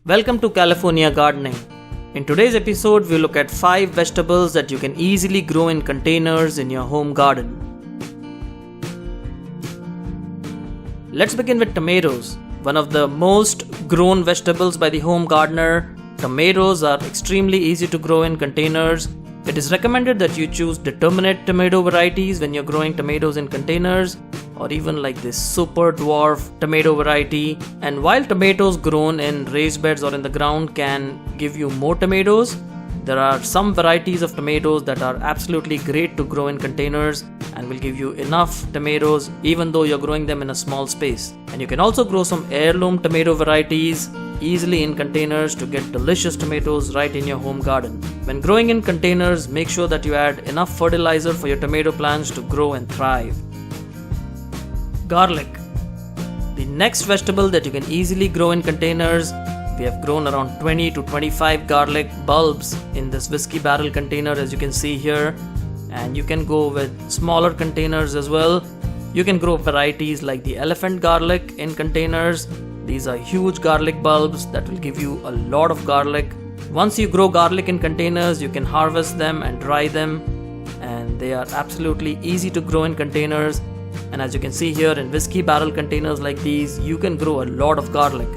Welcome to California Gardening. In today's episode, we look at 5 vegetables that you can easily grow in containers in your home garden. Let's begin with tomatoes. One of the most grown vegetables by the home gardener, tomatoes are extremely easy to grow in containers. It is recommended that you choose determinate tomato varieties when you're growing tomatoes in containers, or even like this super dwarf tomato variety. And while tomatoes grown in raised beds or in the ground can give you more tomatoes, there are some varieties of tomatoes that are absolutely great to grow in containers and will give you enough tomatoes even though you're growing them in a small space. And you can also grow some heirloom tomato varieties easily in containers to get delicious tomatoes right in your home garden. When growing in containers, make sure that you add enough fertilizer for your tomato plants to grow and thrive. Garlic. The next vegetable that you can easily grow in containers. We have grown around 20 to 25 garlic bulbs in this whiskey barrel container, as you can see here. And you can go with smaller containers as well. You can grow varieties like the elephant garlic in containers. These are huge garlic bulbs that will give you a lot of garlic. Once you grow garlic in containers, you can harvest them and dry them, and they are absolutely easy to grow in containers. And as you can see here, in whiskey barrel containers like these, you can grow a lot of garlic.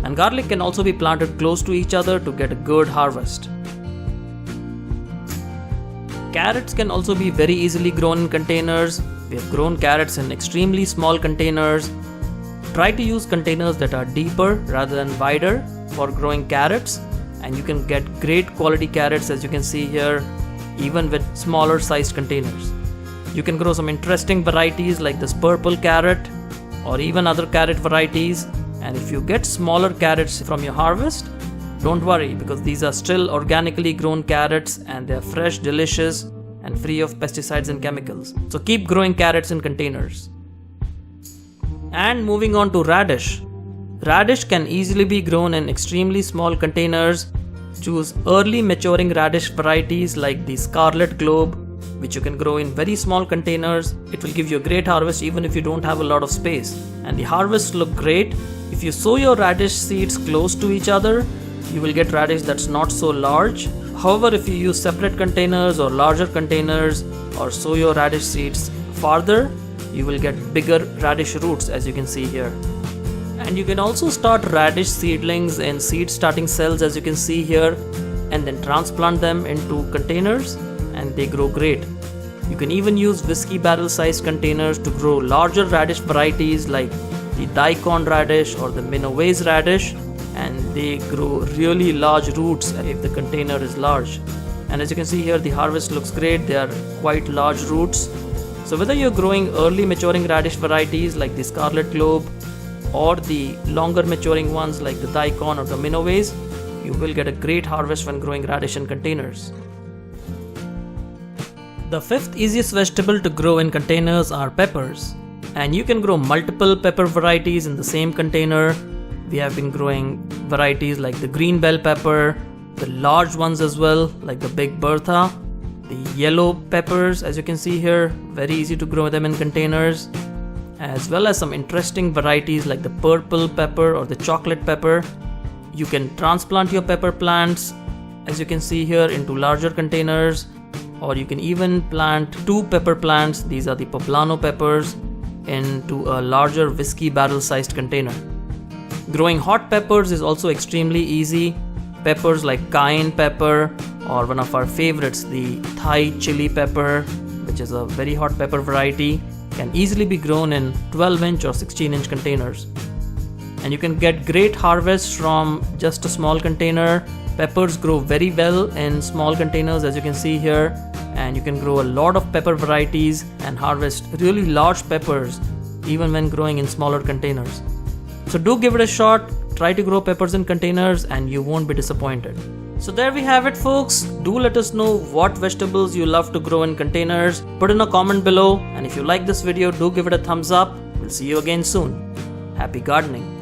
And garlic can also be planted close to each other to get a good harvest. Carrots can also be very easily grown in containers. We have grown carrots in extremely small containers. Try to use containers that are deeper rather than wider for growing carrots, and you can get great quality carrots, as you can see here, even with smaller sized containers. You can grow some interesting varieties like this purple carrot or even other carrot varieties. And if you get smaller carrots from your harvest, don't worry, because these are still organically grown carrots and they are fresh, delicious and free of pesticides and chemicals. So keep growing carrots in containers. And moving on to radish. Radish can easily be grown in extremely small containers. Choose early maturing radish varieties like the scarlet globe, which you can grow in very small containers. It will give you a great harvest even if you don't have a lot of space. And the harvests look great. If you sow your radish seeds close to each other, you will get radish that's not so large. However, if you use separate containers or larger containers, or sow your radish seeds farther, you will get bigger radish roots, as you can see here. And you can also start radish seedlings in seed starting cells, as you can see here, and then transplant them into containers, and they grow great. You can even use whiskey barrel sized containers to grow larger radish varieties like the daikon radish or the Minowa's radish, and they grow really large roots if the container is large. And as you can see here, the harvest looks great. They are quite large roots. So whether you're growing early maturing radish varieties like the scarlet globe or the longer maturing ones like the daikon or the Minowa's, you will get a great harvest when growing radish in containers. The 5th easiest vegetable to grow in containers are peppers. And you can grow multiple pepper varieties in the same container. We have been growing varieties like the green bell pepper, the large ones as well like the big Bertha, the yellow peppers, as you can see here, very easy to grow them in containers, as well as some interesting varieties like the purple pepper or the chocolate pepper. You can transplant your pepper plants, as you can see here, into larger containers, or you can even plant 2 pepper plants, these are the poblano peppers, into a larger whiskey barrel sized container. Growing hot peppers is also extremely easy. Peppers like cayenne pepper, or one of our favorites, the Thai chili pepper, which is a very hot pepper variety, can easily be grown in 12-inch or 16-inch containers. And you can get great harvests from just a small container. Peppers grow very well in small containers, as you can see here, and you can grow a lot of pepper varieties and harvest really large peppers even when growing in smaller containers. So do give it a shot. Try to grow peppers in containers and you won't be disappointed. So there we have it, folks. Do let us know what vegetables you love to grow in containers. Put in a comment below, and if you like this video, do give it a thumbs up. We'll see you again soon. Happy gardening.